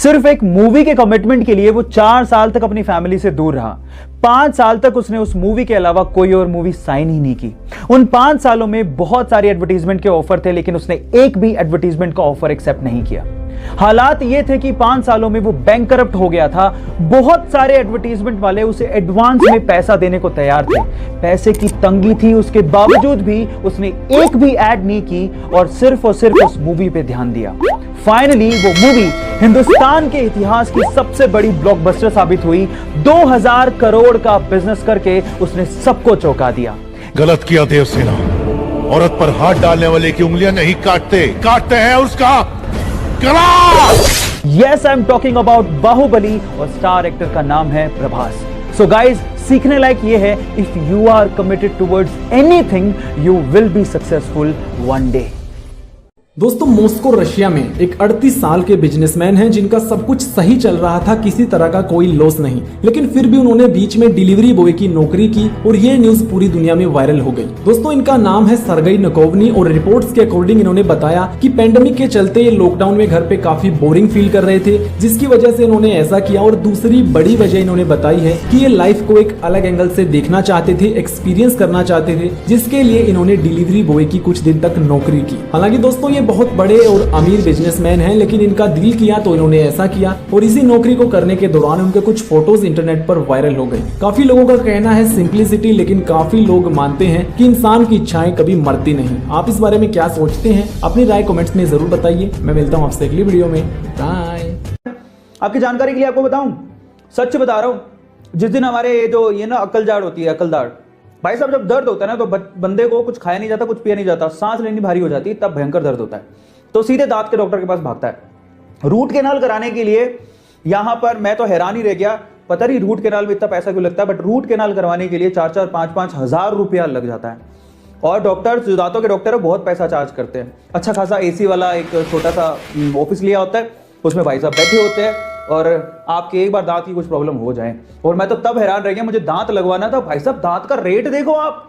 सिर्फ एक मूवी के कमिटमेंट के लिए वो 4 साल तक अपनी फैमिली से दूर रहा। 5 साल तक उसने उस मूवी के अलावा कोई और मूवी साइन ही नहीं की। उन 5 सालों में बहुत सारे एडवर्टीजमेंट के ऑफर थे, लेकिन उसने एक भी एडवर्टीजमेंट का ऑफर एक्सेप्ट नहीं किया। हालात ये थे कि 5 सालों में वो बैंकरप्ट हो गया था। बहुत सारे एडवर्टीजमेंट वाले उसे एडवांस में पैसा देने को तैयार थे। पैसे की तंगी थी, उसके बावजूद भी उसने एक भी ऐड नहीं की और सिर्फ उस मूवी पे ध्यान दिया। फाइनली वो मूवी हिंदुस्तान के इतिहास की सबसे बड़ी ब्लॉकबस्टर साबित हुई। 2000 करोड़ का बिजनेस करके उसने सबको चौंका दिया। गलत किया देवसेना, औरत पर हाथ डालने वाले की उंगलियां नहीं काटते हैं उसका गला। Yes, I am talking about Baahubali और स्टार एक्टर का नाम है प्रभास। सो गाइज, सीखने लायक ये है, if you are committed towards anything you will be successful one day. दोस्तों, मॉस्को रशिया में एक 38 साल के बिजनेसमैन हैं जिनका सब कुछ सही चल रहा था, किसी तरह का कोई लॉस नहीं, लेकिन फिर भी उन्होंने बीच में डिलीवरी बॉय की नौकरी की और ये न्यूज पूरी दुनिया में वायरल हो गई। दोस्तों, इनका नाम है सर्गेई नकोवनी और रिपोर्ट्स के अकॉर्डिंग इन्होंने बताया कि पेंडेमिक के चलते ये लॉकडाउन में घर पे काफी बोरिंग फील कर रहे थे, जिसकी वजह से इन्होंने ऐसा किया। और दूसरी बड़ी वजह इन्होंने बताई है कि ये लाइफ को एक अलग एंगल से देखना चाहते थे, एक्सपीरियंस करना चाहते थे, जिसके लिए इन्होंने डिलीवरी बॉय की कुछ दिन तक नौकरी की। हालांकि दोस्तों, ये बहुत बड़े और अमीर बिजनेसमैन हैं, लेकिन इनका दिल किया तो इन्होंने ऐसा किया। और इसी नौकरी को करने के दौरान उनके कुछ फोटोज इंटरनेट पर वायरल हो गई। काफी लोगों का कहना है सिंप्लिसिटी, लेकिन काफी लोग मानते हैं कि इंसान की इच्छाएं कभी मरती नहीं। आप इस बारे में क्या सोचते हैं? अपनी राय कमेंट्स में जरूर बताइए। मैं मिलता हूँ आपसे अगली वीडियो में। बाय। आपकी जानकारी के लिए आपको बताऊं, सच बता रहा हूं, जिस दिन हमारे ये ना अकलजाड़ होती है, अकलदाड़ भाई साहब, जब दर्द होता है ना तो बंदे को कुछ खाया नहीं जाता, कुछ पिया नहीं जाता, सांस लेनी भारी हो जाती है, तब भयंकर दर्द होता है तो सीधे दांत के डॉक्टर के पास भागता है। रूट कैनाल कराने के लिए यहां पर मैं तो हैरान ही रह गया, पता नहीं रूट कैनाल में इतना पैसा क्यों लगता है, बट रूट कैनाल करवाने के लिए 4-4, 5-5 हजार रुपया लग जाता है। और डॉक्टर, जो दांतों के डॉक्टर है, बहुत पैसा चार्ज करते हैं। अच्छा खासा एसी वाला एक छोटा सा ऑफिस लिया होता है, उसमें भाई साहब बैठे होते हैं और आपके एक बार दांत की कुछ प्रॉब्लम हो जाए। और मैं तो तब हैरान रह गया, मुझे दांत लगवाना था, भाई साहब दांत का रेट देखो आप,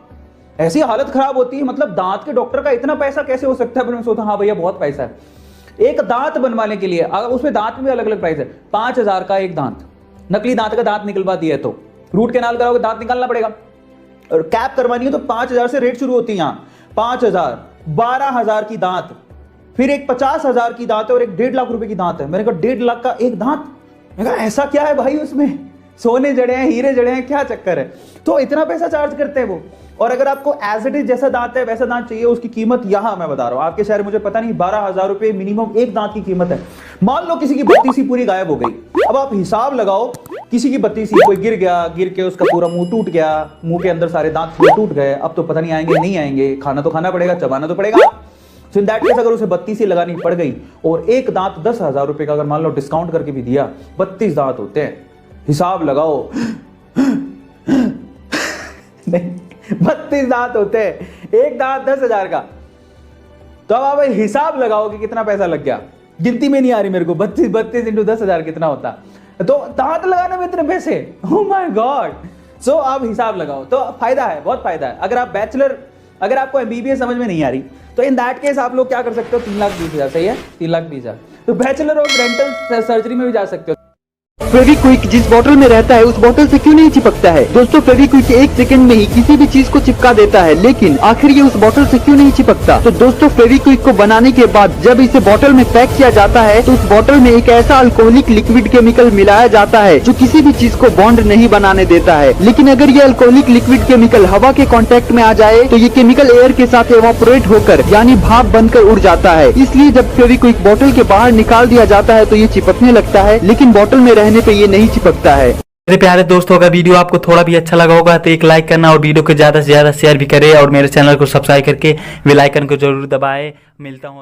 ऐसी हालत खराब होती है, मतलब दांत के डॉक्टर का इतना पैसा कैसे हो सकता है। पर मैं सोचता हाँ भैया बहुत पैसा है एक दांत बनवाने के लिए। अगर उसमें दांत में अलग अलग प्राइस है, 5000 का एक दांत, नकली दांत का दांत निकलवा दिया है तो रूट कैनाल कराओगे दांत निकालना पड़ेगा। और कैप करवानी है तो 5000 से रेट शुरू होती है यहाँ, 5000, 12000 की दांत, फिर एक 50,000 की दांत है और एक 1.5 लाख रुपए की दांत है। मैंने कहा 1.5 लाख का एक दांत, मैंने कहा ऐसा क्या है भाई, उसमें सोने जड़े हैं, हीरे जड़े हैं, क्या चक्कर है, तो इतना पैसा चार्ज करते हैं वो। और अगर आपको एज इट इज जैसा दांत है वैसा दांत चाहिए, उसकी कीमत यहां मैं बता रहा हूं, आपके शहर मुझे पता नहीं 12,000 रुपए मिनिमम एक दांत की कीमत है। मान लो किसी की बत्ती सी पूरी गायब हो गई, अब आप हिसाब लगाओ, किसी की बत्ती सी, कोई गिर गया, गिर के उसका पूरा मुंह टूट गया, मुंह के अंदर सारे दांत टूट गए, अब तो पता नहीं आएंगे नहीं आएंगे, खाना तो खाना पड़ेगा, चबाना तो पड़ेगा। So in that case, अगर उसे 32 लगानी पड़ गई और एक दांत 10,000 रुपए का अगर मान लो डिस्काउंट करके भी दिया, 32 दांत होते हैं, हिसाब लगाओ नहीं 32 दांत होते हैं, एक दांत 10,000 का, तो अब आप हिसाब लगाओ कि कितना पैसा लग गया। गिनती में नहीं आ रही मेरे को, 32 इंटू 10,000 कितना होता, तो दांत लगाने में इतने पैसे, ओह माय गॉड। सो आप हिसाब लगाओ, तो फायदा है, बहुत फायदा है। अगर आप बैचलर, अगर आपको एमबीबीएस समझ में नहीं आ रही तो इन दैट केस आप लोग क्या कर सकते हो, 3,20,000, सही है, 3,20,000, तो बैचलर ऑफ डेंटल सर्जरी में भी जा सकते हो। फेविक्विक जिस बोतल में रहता है उस बोतल से क्यों नहीं चिपकता है? दोस्तों, फेविक्विक 1 सेकंड में ही किसी भी चीज को चिपका देता है, लेकिन आखिर ये उस बोतल से क्यों नहीं चिपकता? तो दोस्तों, फेविक्विक को बनाने के बाद जब इसे बोतल में पैक किया जाता है तो उस बोतल में एक ऐसा अल्कोहलिक लिक्विड केमिकल मिलाया जाता है जो किसी भी चीज को बॉन्ड नहीं बनाने देता है। लेकिन अगर ये अल्कोहलिक लिक्विड केमिकल हवा के कांटेक्ट में आ जाए तो ये केमिकल एयर के साथ एवापोरेट होकर यानी भाप बनकर उड़ जाता है। इसलिए जब फेविक्विक बोतल के बाहर निकाल दिया जाता है तो ये चिपकने लगता है, लेकिन बोतल में रहने पे ये नहीं चिपकता है। मेरे प्यारे दोस्तों, अगर वीडियो आपको थोड़ा भी अच्छा लगा होगा तो एक लाइक करना और वीडियो को ज्यादा से ज्यादा शेयर भी करें और मेरे चैनल को सब्सक्राइब करके बेल आइकन को जरूर दबाएं। मिलता हूँ